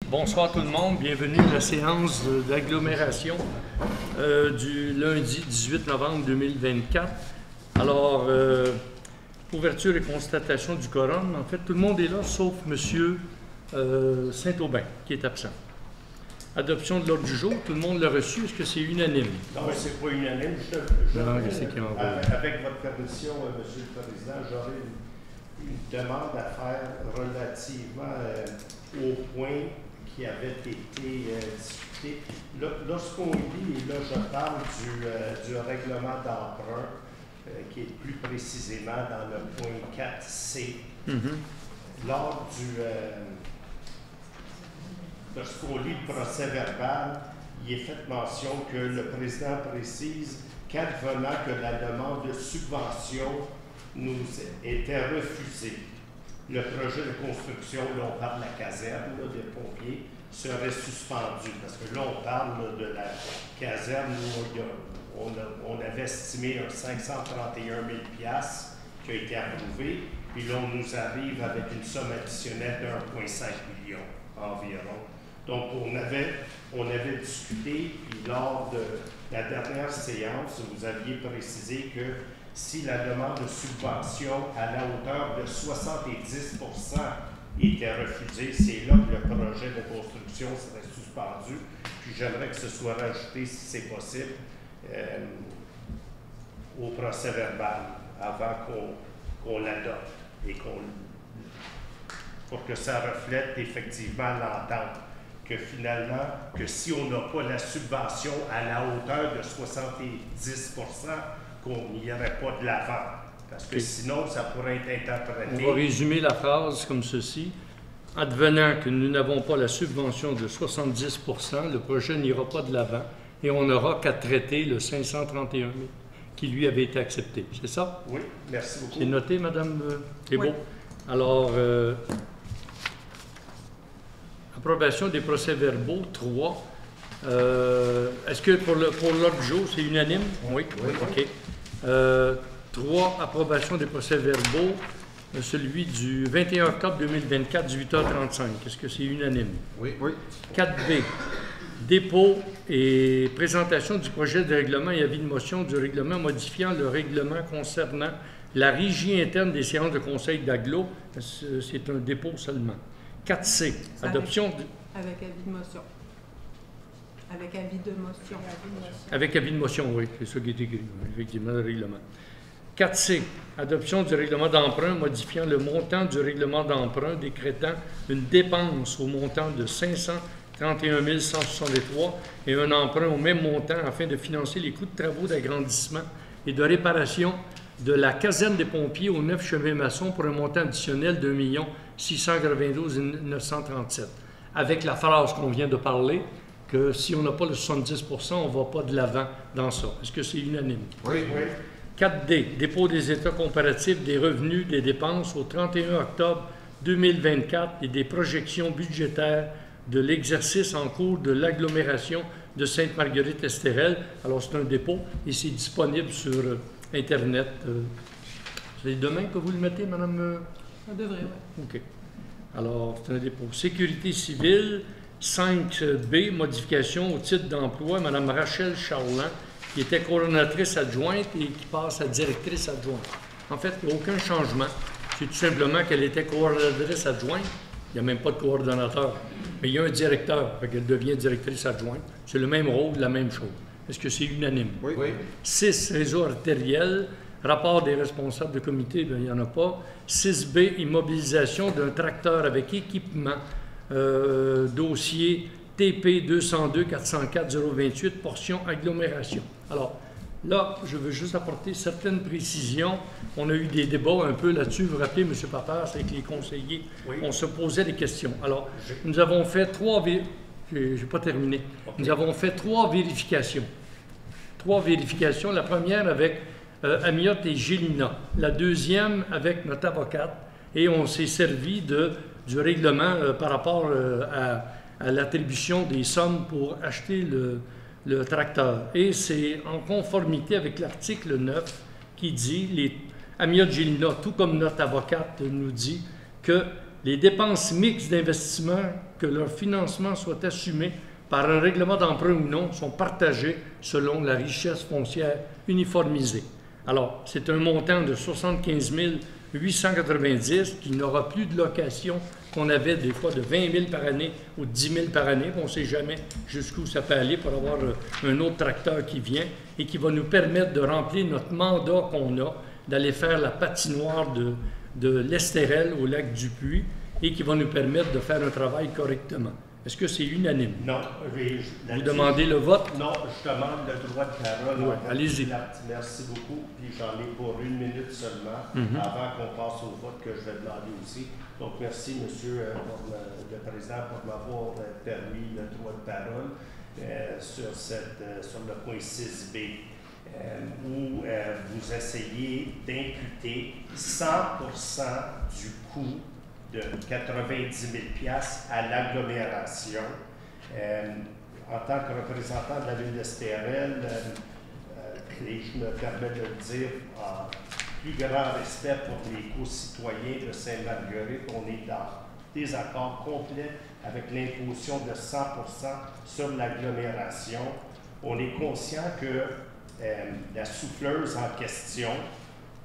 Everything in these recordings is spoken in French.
Bonsoir tout le monde, bienvenue à la séance d'agglomération du lundi 18 novembre 2024. Alors, ouverture et constatation du quorum. En fait, tout le monde est là, sauf M. Saint-Aubin, qui est absent. Adoption de l'ordre du jour, tout le monde l'a reçu. Est-ce que c'est unanime? Non, c'est pas unanime. Avec votre permission, M. le Président, j'aurais une demande à faire relativement au point qui avait été discuté. Lorsqu'on lit, et là je parle du règlement d'emprunt, qui est plus précisément dans le point 4C, lors lorsqu'on lit le procès verbal, il est fait mention que le président précise qu'advenant que la demande de subvention nous était refusée, le projet de construction, là on parle de la caserne là, des pompiers, serait suspendu. Parce que là on parle là, de la caserne où on avait estimé un 531 000 $ qui a été approuvé, puis là on nous arrive avec une somme additionnelle de 1,5 million environ. Donc on avait discuté, puis lors de la dernière séance, vous aviez précisé que si la demande de subvention à la hauteur de 70 % était refusée, c'est là que le projet de construction serait suspendu. Puis j'aimerais que ce soit rajouté, si c'est possible, au procès verbal avant qu'on l'adopte et pour que ça reflète effectivement l'entente. Que finalement, que si on n'a pas la subvention à la hauteur de 70 % qu'on n'y aurait pas de l'avant. Parce que sinon, ça pourrait être interprété. On va résumer la phrase comme ceci. Advenant que nous n'avons pas la subvention de 70 %, le projet n'ira pas de l'avant et on n'aura qu'à traiter le 531 000 qui lui avait été accepté. C'est ça? Oui, merci beaucoup. C'est noté, Madame Thébault? Oui. Alors, approbation des procès-verbaux, 3. Est-ce que pour l'ordre du jour, c'est unanime? Oui. OK. 3, approbation des procès-verbaux, celui du 21 octobre 2024, 18h35. Est-ce que c'est unanime? Oui. 4B, dépôt et présentation du projet de règlement et avis de motion du règlement modifiant le règlement concernant la régie interne des séances de conseil d'agglo. C'est un dépôt seulement. 4C, adoption... Avec avis de motion. Avec avis de motion. Avec avis de motion, oui, c'est ça qui est écrit, effectivement, le règlement. 4C, adoption du règlement d'emprunt modifiant le montant du règlement d'emprunt, décrétant une dépense au montant de 531 163 et un emprunt au même montant afin de financer les coûts de travaux d'agrandissement et de réparation de la caserne des pompiers au 9 chemin Masson pour un montant additionnel d'1 692 937. Avec la phrase qu'on vient de parler, que si on n'a pas le 70 %, on ne va pas de l'avant dans ça. Est-ce que c'est unanime? Oui. 4D, dépôt des états comparatifs des revenus, des dépenses au 31 octobre 2024 et des projections budgétaires de l'exercice en cours de l'agglomération de Sainte-Marguerite-Estérel. Alors, c'est un dépôt et c'est disponible sur Internet. C'est demain que vous le mettez, Madame? Ça devrait, oui. OK. Alors, c'est un dépôt. Sécurité civile, 5B, modification au titre d'emploi, Mme Rachel Charland, qui était coordonnatrice adjointe et qui passe à directrice adjointe. En fait, il n'y a aucun changement. C'est tout simplement qu'elle était coordonnatrice adjointe. Il n'y a même pas de coordonnateur. Mais il y a un directeur, fait qu'elle devient directrice adjointe. C'est le même rôle, la même chose. Est-ce que c'est unanime? Oui. 6, réseau artériel. Rapport des responsables de comité, bien, il n'y en a pas. 6B, immobilisation d'un tracteur avec équipement. Dossier TP 202 404 028, portion agglomération. Alors, là, je veux juste apporter certaines précisions. On a eu des débats un peu là-dessus. Vous vous rappelez, M. Papas, avec les conseillers, on se posait des questions. Alors, nous avons fait j'ai pas terminé. Okay. Nous avons fait 3 vérifications. 3 vérifications. La première avec Amiot et Gélina. La deuxième avec notre avocate. Et on s'est servi du règlement par rapport à l'attribution des sommes pour acheter le tracteur. Et c'est en conformité avec l'article 9 qui dit, Amiot Gélina, tout comme notre avocate nous dit, que les dépenses mixtes d'investissement, que leur financement soit assumé par un règlement d'emprunt ou non, sont partagées selon la richesse foncière uniformisée. Alors, c'est un montant de 75 890 qui n'aura plus de location qu'on avait des fois de 20 000 par année ou 10 000 par année. On ne sait jamais jusqu'où ça peut aller pour avoir un autre tracteur qui vient et qui va nous permettre de remplir notre mandat qu'on a, d'aller faire la patinoire de l'Estérel au lac du Puy et qui va nous permettre de faire un travail correctement. Est-ce que c'est unanime? Non. Vous demandez le vote? Non, je demande le droit de parole. Oui, allez-y. Merci beaucoup. Puis j'en ai pour 1 minute seulement, avant qu'on passe au vote que je vais demander aussi. Donc, merci, Monsieur le Président, pour m'avoir permis le droit de parole sur le point 6B, où vous essayez d'imputer 100% du coût de 90 000 $ à l'agglomération. En tant que représentant de la ville d'Estérel, et je me permets de le dire en plus grand respect pour les co-citoyens de Sainte-Marguerite, on est dans désaccord complet avec l'imposition de 100% sur l'agglomération. On est conscient que la souffleuse en question,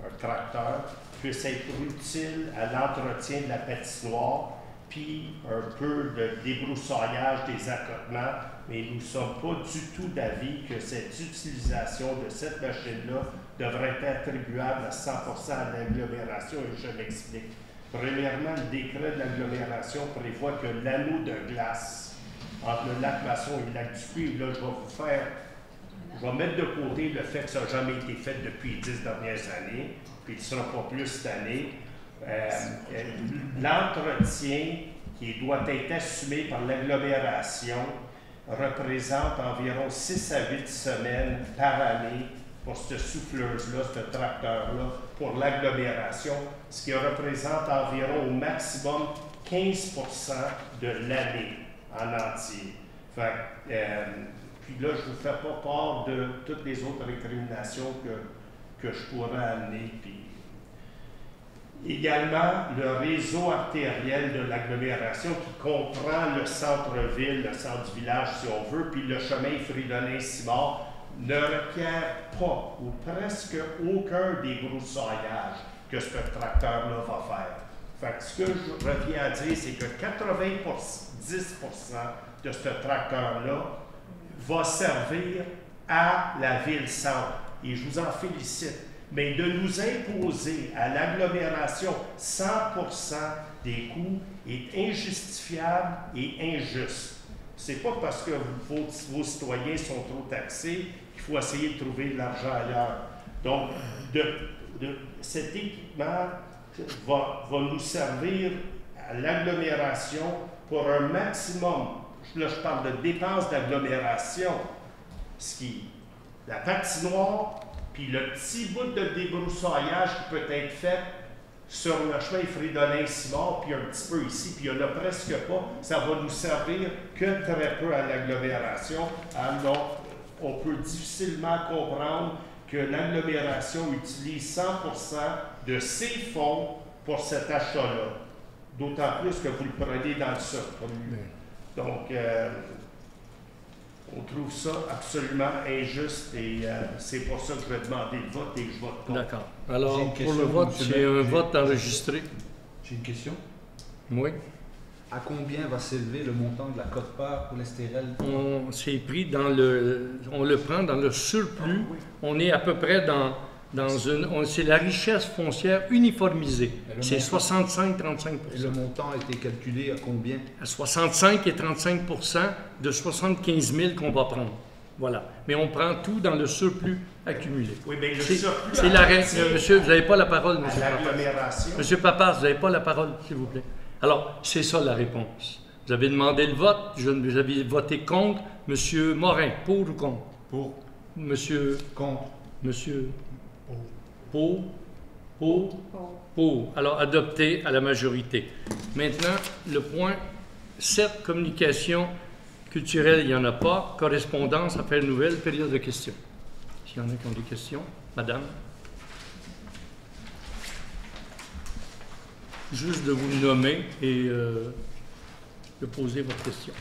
un tracteur, puisse être utile à l'entretien de la patinoire, puis un peu de débroussaillage des accotements, mais nous ne sommes pas du tout d'avis que cette utilisation de cette machine-là devrait être attribuable à 100% à l'agglomération, et je m'explique. Premièrement, le décret de l'agglomération prévoit que l'anneau de glace entre le lac Masson et le lac du Puy, là, je vais mettre de côté le fait que ça n'a jamais été fait depuis les 10 dernières années, puis il ne sera pas plus cette année. L'entretien qui doit être assumé par l'agglomération représente environ 6 à 8 semaines par année pour cette souffleuse-là, ce tracteur-là, pour l'agglomération, ce qui représente environ au maximum 15% de l'année en entier. Puis là, je ne vous fais pas part de toutes les autres récriminations que je pourrais amener. Puis également, le réseau artériel de l'agglomération qui comprend le centre-ville, le centre du village si on veut, puis le chemin Fridolin-Simard, ne requiert pas ou presque aucun débroussaillage que ce tracteur-là va faire. Fait que ce que je reviens à dire, c'est que 90% de ce tracteur-là va servir à la ville-centre. Et je vous en félicite. Mais de nous imposer à l'agglomération 100% des coûts est injustifiable et injuste. Ce n'est pas parce que vos citoyens sont trop taxés qu'il faut essayer de trouver de l'argent ailleurs. Donc, cet équipement va nous servir à l'agglomération pour un maximum. Là, je parle de dépenses d'agglomération, la patinoire, puis le petit bout de débroussaillage qui peut être fait sur le chemin Fridolin-Simard, puis un petit peu ici, puis il n'y en a presque pas, ça va nous servir que très peu à l'agglomération. Alors, on peut difficilement comprendre que l'agglomération utilise 100% de ses fonds pour cet achat-là. D'autant plus que vous le prenez dans le surplus. Donc, on trouve ça absolument injuste et c'est pour ça que je vais demander le vote et je vote contre. D'accord. Alors, pour le vote, c'est un vote enregistré. J'ai une question. Oui. À combien va s'élever le montant de la quote-part pour l'Estérel? C'est pris dans on le prend dans le surplus. Oui. On est à peu près c'est la richesse foncière uniformisée. C'est 65-35%. Et le montant a été calculé à combien? À 65 et 35% de 75 000 qu'on va prendre. Voilà. Mais on prend tout dans le surplus accumulé. Oui, mais le surplus... C'est la règle. Monsieur, vous n'avez pas la parole, monsieur Papas. L'agglomération. Monsieur Papas, vous n'avez pas la parole, s'il vous plaît. Alors, c'est ça la réponse. Vous avez demandé le vote. Vous avez voté contre. Monsieur Morin, pour ou contre? Pour. Monsieur... Contre. Monsieur... Pour. Alors, adopté à la majorité. Maintenant, le point 7, communication culturelle, il n'y en a pas. Correspondance, affaires nouvelles, période de questions. S'il y en a qui ont des questions, madame. juste de vous nommer et de poser votre question.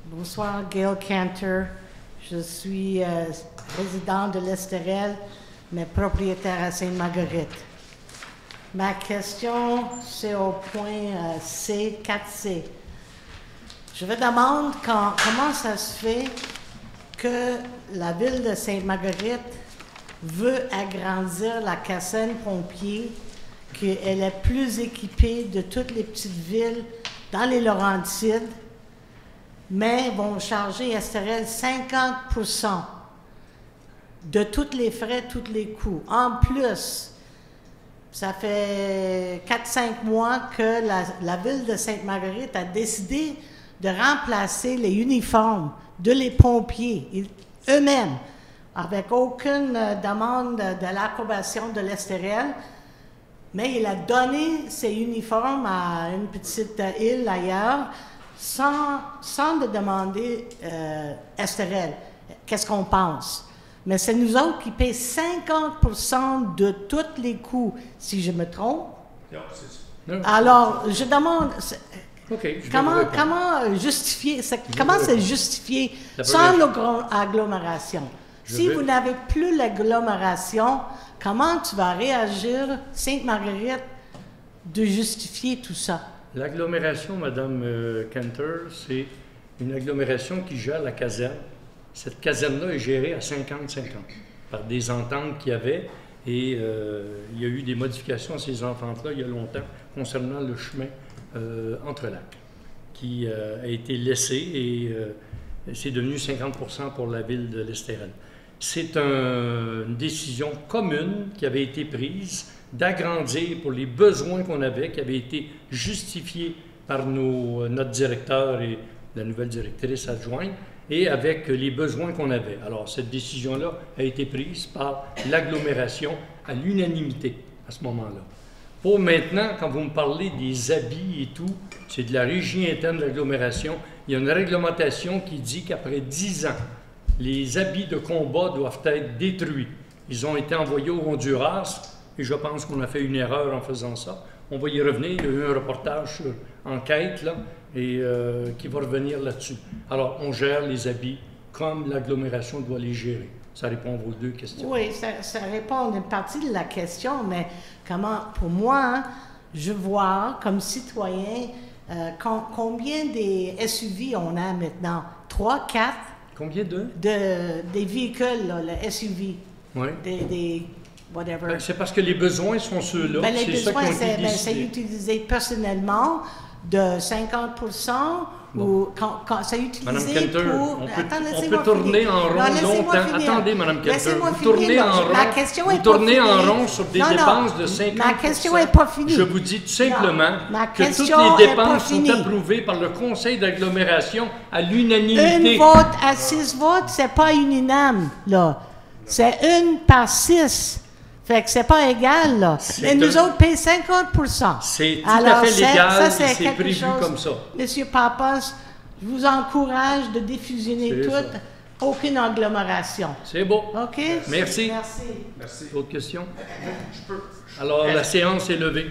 Bonsoir, Gail Cantor. Je suis résident de l'Estérel, mais propriétaire à Sainte-Marguerite. Ma question, c'est au point C, 4C. Je me demande comment ça se fait que la ville de Sainte-Marguerite veut agrandir la caserne pompier, qu'elle est plus équipée de toutes les petites villes dans les Laurentides, mais vont charger Estérel 50% de tous les frais, tous les coûts. En plus, ça fait 4-5 mois que la ville de Sainte-Marguerite a décidé de remplacer les uniformes de les pompiers eux-mêmes, avec aucune demande de l'approbation de l'Estérel, mais il a donné ses uniformes à une petite île ailleurs, sans de demander Estérel, qu'est-ce qu'on pense. Mais c'est nous autres qui payons 50% de tous les coûts, si je me trompe. Non, c'est ça. Alors, je demande, OK. comment justifier, comment c'est justifié sans l'agglomération? Si vous n'avez plus l'agglomération, comment tu vas réagir, Sainte-Marguerite, de justifier tout ça? L'agglomération, Mme Cantor, c'est une agglomération qui gère la caserne. Cette caserne-là est gérée à 50-50 par des ententes qu'il y avait et il y a eu des modifications à ces ententes-là il y a longtemps concernant le chemin entre lacs qui a été laissé et c'est devenu 50% pour la ville de l'Estérel. C'est une décision commune qui avait été prise d'agrandir pour les besoins qu'on avait, qui avait été justifiés par notre directeur et la nouvelle directrice adjointe, et avec les besoins qu'on avait. Alors, cette décision-là a été prise par l'agglomération à l'unanimité à ce moment-là. Pour maintenant, quand vous me parlez des habits et tout, c'est de la régie interne de l'agglomération. Il y a une réglementation qui dit qu'après 10 ans, les habits de combat doivent être détruits. Ils ont été envoyés au Honduras, et je pense qu'on a fait une erreur en faisant ça. On va y revenir. Il y a eu un reportage sur Enquête, là, et qui va revenir là-dessus. Alors, on gère les habits comme l'agglomération doit les gérer. Ça répond à vos deux questions. Oui, ça répond à une partie de la question, mais comment, pour moi, hein, je vois comme citoyen combien des SUV on a maintenant? 3, 4? Combien de? Des véhicules, là, le SUV. Oui. Des whatever. Ben, c'est parce que les besoins sont ceux-là. Ben, les c'est besoins, ça qui ont été décidés. c'est utilisé personnellement de 50% ou quand c'est utilisé Madame Cantor, pour... on peut tourner en rond longtemps. Attendez, Madame Cantor, vous tournez en rond. Ma question est vous tournez pas en finie. rond sur des Non, dépenses de 50%. Ma question n'est pas finie. Je vous dis tout simplement Ma que toutes question les est pas dépenses sont finie. approuvées par le conseil d'agglomération à l'unanimité. Une vote à 6 votes, c'est pas unanime, là. C'est 1 par 6. Fait que c'est pas égal, là. Mais nous autres payons 50%. C'est tout à fait légal et c'est prévu comme ça. Monsieur Papas, je vous encourage de diffusionner C'est toute, ça. aucune agglomération. C'est beau. OK? Merci. Merci. Merci. D'autres questions? Alors, la séance est levée.